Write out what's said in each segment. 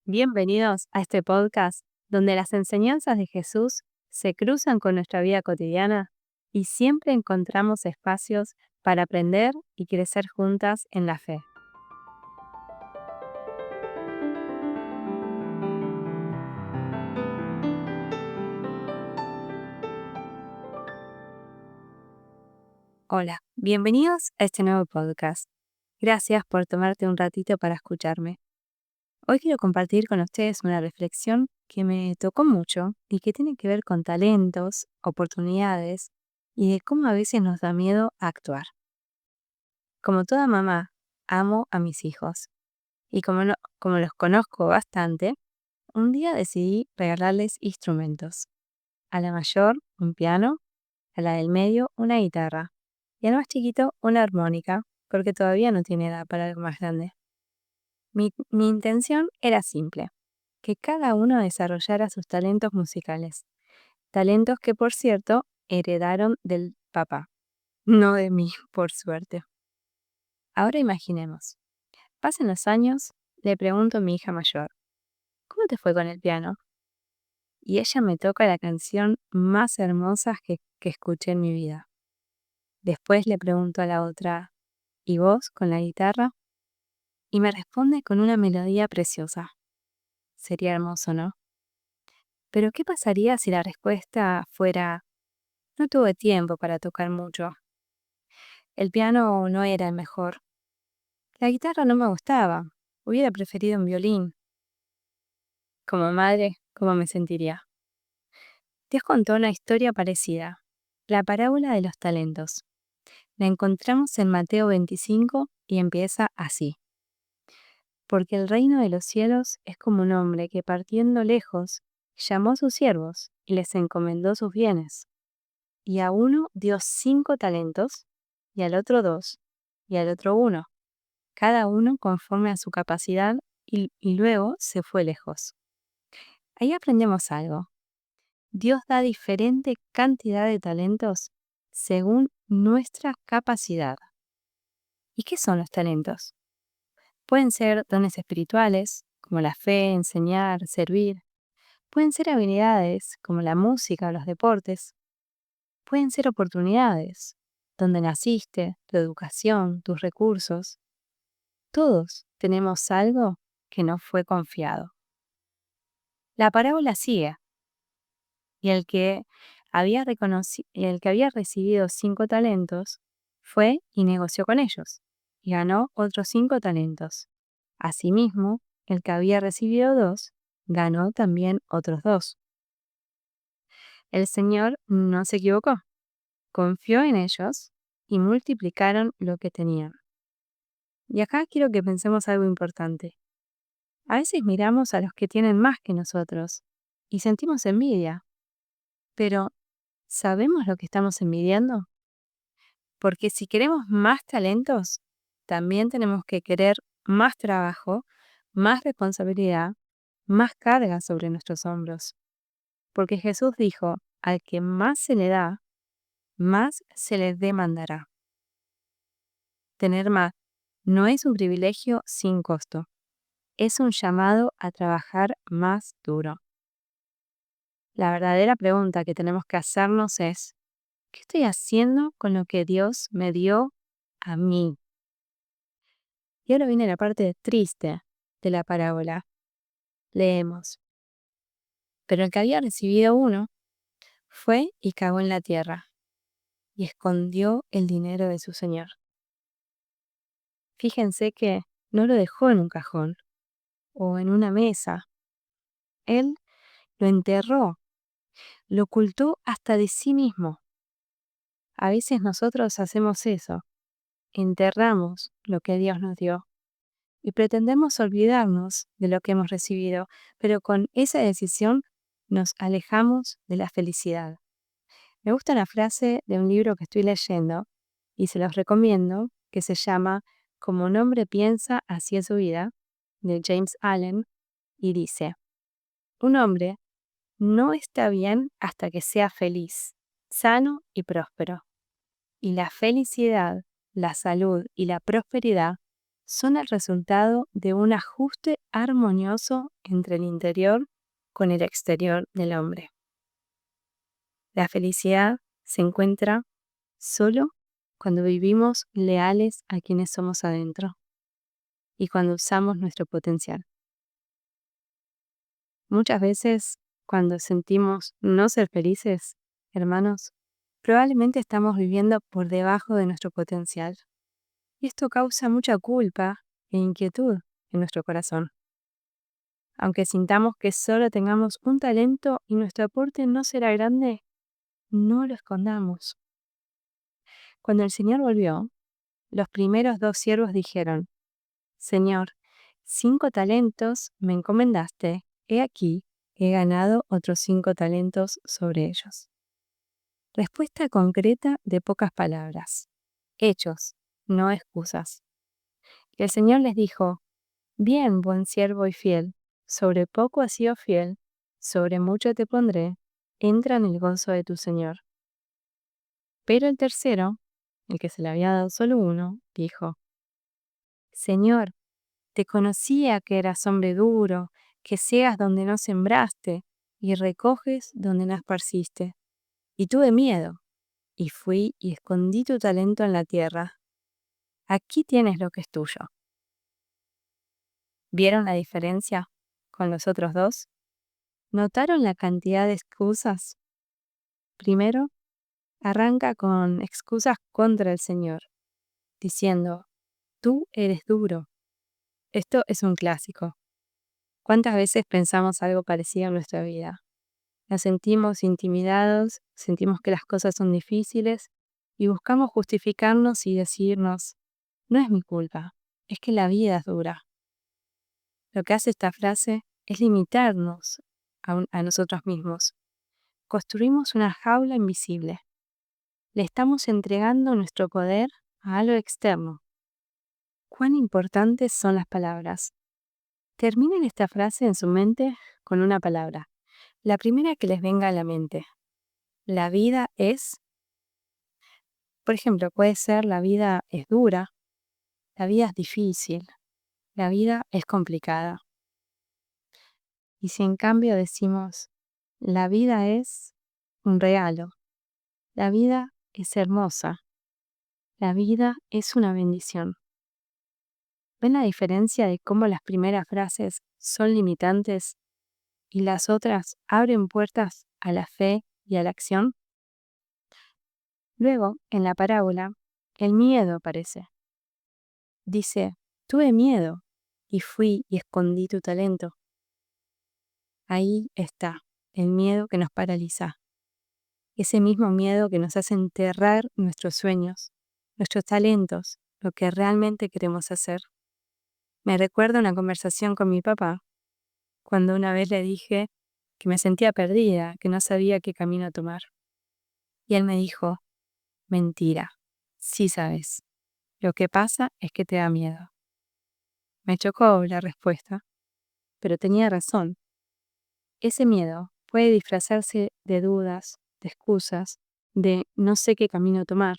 Bienvenidos a este podcast donde las enseñanzas de Jesús se cruzan con nuestra vida cotidiana y siempre encontramos espacios para aprender y crecer juntas en la fe. Hola, bienvenidos a este nuevo podcast. Gracias por tomarte un ratito para escucharme. Hoy quiero compartir con ustedes una reflexión que me tocó mucho y que tiene que ver con talentos, oportunidades y de cómo a veces nos da miedo actuar. Como toda mamá, amo a mis hijos y como los conozco bastante, un día decidí regalarles instrumentos. A la mayor, un piano, a la del medio, una guitarra y al más chiquito, una armónica, porque todavía no tiene edad para algo más grande. Mi intención era simple, que cada uno desarrollara sus talentos musicales, talentos que, por cierto, heredaron del papá, no de mí, por suerte. Ahora imaginemos, pasan los años, le pregunto a mi hija mayor, ¿cómo te fue con el piano? Y ella me toca la canción más hermosa que escuché en mi vida. Después le pregunto a la otra, ¿y vos con la guitarra? Y me responde con una melodía preciosa. Sería hermoso, ¿no? Pero ¿qué pasaría si la respuesta fuera, no tuve tiempo para tocar mucho? El piano no era el mejor. La guitarra no me gustaba. Hubiera preferido un violín. Como madre, ¿cómo me sentiría? Dios contó una historia parecida, la parábola de los talentos. La encontramos en Mateo 25 y empieza así. Porque el reino de los cielos es como un hombre que partiendo lejos llamó a sus siervos y les encomendó sus bienes. Y a uno dio 5 talentos, y al otro 2, y al otro 1, cada uno conforme a su capacidad, y luego se fue lejos. Ahí aprendemos algo. Dios da diferente cantidad de talentos según nuestra capacidad. ¿Y qué son los talentos? Pueden ser dones espirituales, como la fe, enseñar, servir. Pueden ser habilidades, como la música o los deportes. Pueden ser oportunidades, donde naciste, tu educación, tus recursos. Todos tenemos algo que nos fue confiado. La parábola sigue, y el que había recibido 5 talentos fue y negoció con ellos, y ganó otros 5 talentos. Asimismo, el que había recibido 2 ganó también otros 2. El Señor no se equivocó, confió en ellos y multiplicaron lo que tenían. Y acá quiero que pensemos algo importante. A veces miramos a los que tienen más que nosotros y sentimos envidia, pero ¿sabemos lo que estamos envidiando? Porque si queremos más talentos, también tenemos que querer más trabajo, más responsabilidad, más carga sobre nuestros hombros. Porque Jesús dijo, al que más se le da, más se le demandará. Tener más no es un privilegio sin costo, es un llamado a trabajar más duro. La verdadera pregunta que tenemos que hacernos es, ¿qué estoy haciendo con lo que Dios me dio a mí? Y ahora viene la parte triste de la parábola. Leemos. Pero el que había recibido 1 fue y cavó en la tierra y escondió el dinero de su señor. Fíjense que no lo dejó en un cajón o en una mesa. Él lo enterró, lo ocultó hasta de sí mismo. A veces nosotros hacemos eso, enterramos lo que Dios nos dio y pretendemos olvidarnos de lo que hemos recibido, pero con esa decisión nos alejamos de la felicidad. Me gusta una frase de un libro que estoy leyendo y se los recomiendo, que se llama Como un hombre piensa, así es su vida, de James Allen, y dice, un hombre no está bien hasta que sea feliz, sano y próspero. Y la felicidad, la salud y la prosperidad son el resultado de un ajuste armonioso entre el interior con el exterior del hombre. La felicidad se encuentra solo cuando vivimos leales a quienes somos adentro y cuando usamos nuestro potencial. Muchas veces, cuando sentimos no ser felices, hermanos, probablemente estamos viviendo por debajo de nuestro potencial. Y esto causa mucha culpa e inquietud en nuestro corazón. Aunque sintamos que solo tengamos un talento y nuestro aporte no será grande, no lo escondamos. Cuando el Señor volvió, los primeros 2 siervos dijeron: Señor, 5 talentos me encomendaste, he aquí, he ganado otros 5 talentos sobre ellos. Respuesta concreta de pocas palabras. Hechos, no excusas. Y el Señor les dijo: Bien, buen siervo y fiel, sobre poco has sido fiel, sobre mucho te pondré, entra en el gozo de tu Señor. Pero el tercero, el que se le había dado solo uno, dijo: Señor, te conocía que eras hombre duro, que ciegas donde no sembraste y recoges donde no esparciste. Y tuve miedo, y fui y escondí tu talento en la tierra. Aquí tienes lo que es tuyo. ¿Vieron la diferencia con los otros 2? ¿Notaron la cantidad de excusas? Primero, arranca con excusas contra el Señor, diciendo: tú eres duro. Esto es un clásico. ¿Cuántas veces pensamos algo parecido en nuestra vida? Nos sentimos intimidados, sentimos que las cosas son difíciles y buscamos justificarnos y decirnos: no es mi culpa, es que la vida es dura. Lo que hace esta frase es limitarnos a nosotros mismos. Construimos una jaula invisible. Le estamos entregando nuestro poder a algo externo. ¿Cuán importantes son las palabras? Terminen esta frase en su mente con una palabra. La primera que les venga a la mente. La vida es, por ejemplo, puede ser: la vida es dura, la vida es difícil, la vida es complicada. Y si en cambio decimos: la vida es un regalo, la vida es hermosa, la vida es una bendición. ¿Ven la diferencia de cómo las primeras frases son limitantes y las otras abren puertas a la fe y a la acción? Luego, en la parábola, el miedo aparece. Dice: tuve miedo y fui y escondí tu talento. Ahí está el miedo que nos paraliza. Ese mismo miedo que nos hace enterrar nuestros sueños, nuestros talentos, lo que realmente queremos hacer. Me recuerda una conversación con mi papá, cuando una vez le dije que me sentía perdida, que no sabía qué camino tomar. Y él me dijo: mentira, sí sabes. Lo que pasa es que te da miedo. Me chocó la respuesta, pero tenía razón. Ese miedo puede disfrazarse de dudas, de excusas, de no sé qué camino tomar,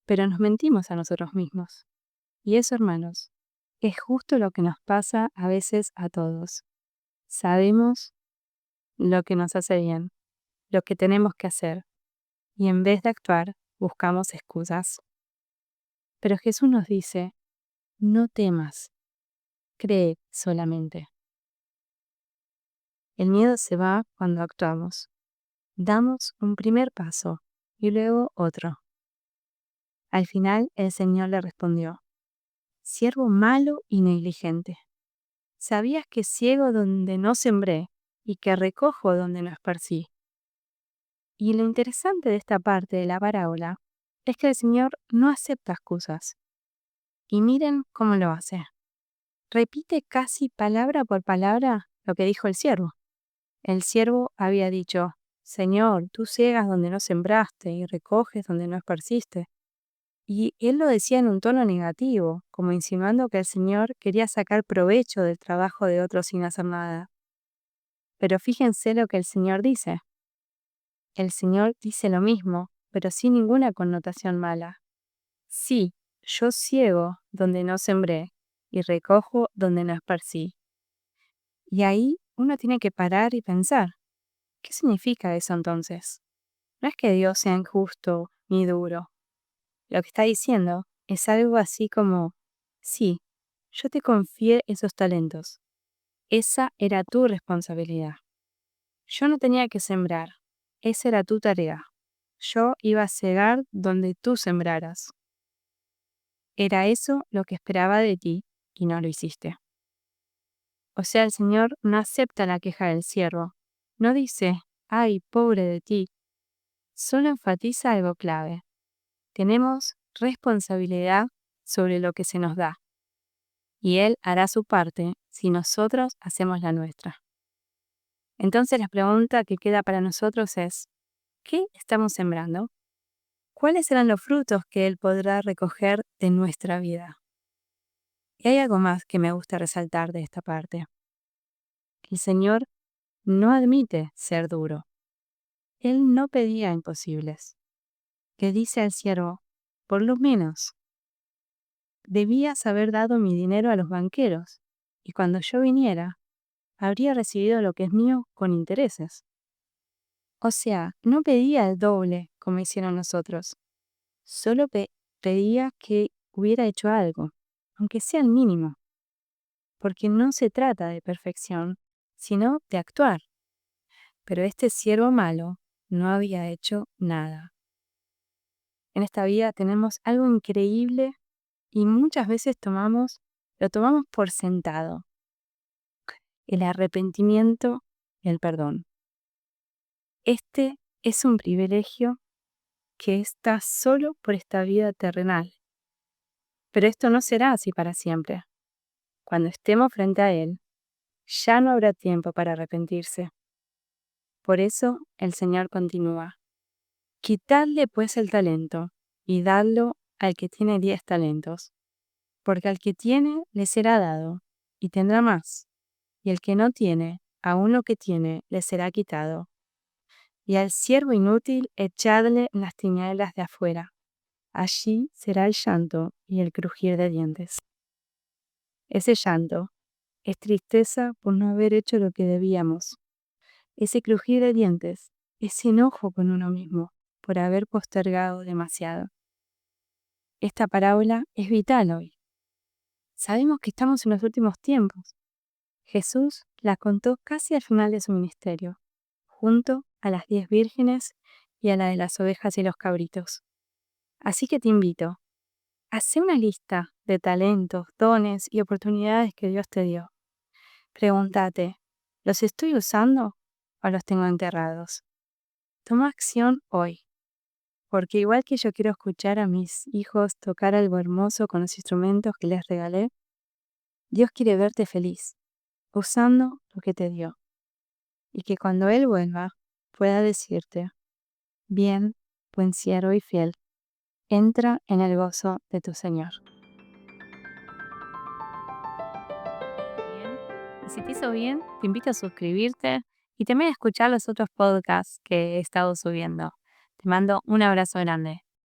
pero nos mentimos a nosotros mismos. Y eso, hermanos, es justo lo que nos pasa a veces a todos. Sabemos lo que nos hace bien, lo que tenemos que hacer, y en vez de actuar, buscamos excusas. Pero Jesús nos dice: no temas, cree solamente. El miedo se va cuando actuamos. Damos un primer paso y luego otro. Al final el Señor le respondió: siervo malo y negligente. ¿Sabías que ciego donde no sembré y que recojo donde no esparcí? Y lo interesante de esta parte de la parábola es que el Señor no acepta excusas. Y miren cómo lo hace. Repite casi palabra por palabra lo que dijo el siervo. El siervo había dicho: Señor, tú ciegas donde no sembraste y recoges donde no esparciste. Y él lo decía en un tono negativo, como insinuando que el Señor quería sacar provecho del trabajo de otros sin hacer nada. Pero fíjense lo que el Señor dice. El Señor dice lo mismo, pero sin ninguna connotación mala. Sí, yo ciego donde no sembré y recojo donde no esparcí. Y ahí uno tiene que parar y pensar, ¿qué significa eso entonces? No es que Dios sea injusto ni duro. Lo que está diciendo es algo así como, sí, yo te confié esos talentos. Esa era tu responsabilidad. Yo no tenía que sembrar. Esa era tu tarea. Yo iba a cegar donde tú sembraras. Era eso lo que esperaba de ti y no lo hiciste. O sea, el Señor no acepta la queja del siervo. No dice, ay, pobre de ti. Solo enfatiza algo clave. Tenemos responsabilidad sobre lo que se nos da. Y Él hará su parte si nosotros hacemos la nuestra. Entonces la pregunta que queda para nosotros es, ¿qué estamos sembrando? ¿Cuáles serán los frutos que Él podrá recoger de nuestra vida? Y hay algo más que me gusta resaltar de esta parte. El Señor no admite ser duro. Él no pedía imposibles. Le dice al siervo, por lo menos, debías haber dado mi dinero a los banqueros, y cuando yo viniera, habría recibido lo que es mío con intereses. O sea, no pedía el doble como hicieron nosotros. Solo pedía que hubiera hecho algo, aunque sea el mínimo, porque no se trata de perfección, sino de actuar. Pero este siervo malo no había hecho nada. En esta vida tenemos algo increíble y muchas veces lo tomamos por sentado, el arrepentimiento y el perdón. Este es un privilegio que está solo por esta vida terrenal. Pero esto no será así para siempre. Cuando estemos frente a Él, ya no habrá tiempo para arrepentirse. Por eso el Señor continúa. Quitadle pues el talento y dadlo al que tiene 10 talentos, porque al que tiene le será dado y tendrá más, y el que no tiene, aun lo que tiene le será quitado. Y al siervo inútil echadle en las tinieblas de afuera. Allí será el llanto y el crujir de dientes. Ese llanto es tristeza por no haber hecho lo que debíamos. Ese crujir de dientes es enojo con uno mismo por haber postergado demasiado. Esta parábola es vital hoy. Sabemos que estamos en los últimos tiempos. Jesús la contó casi al final de su ministerio, junto a las 10 vírgenes y a la de las ovejas y los cabritos. Así que te invito, haz una lista de talentos, dones y oportunidades que Dios te dio. Pregúntate, ¿los estoy usando o los tengo enterrados? Toma acción hoy, porque igual que yo quiero escuchar a mis hijos tocar algo hermoso con los instrumentos que les regalé, Dios quiere verte feliz, usando lo que te dio, y que cuando Él vuelva pueda decirte, bien, buen siervo y fiel, entra en el gozo de tu Señor. Bien, y si te hizo bien, te invito a suscribirte y también a escuchar los otros podcasts que he estado subiendo. Te mando un abrazo grande.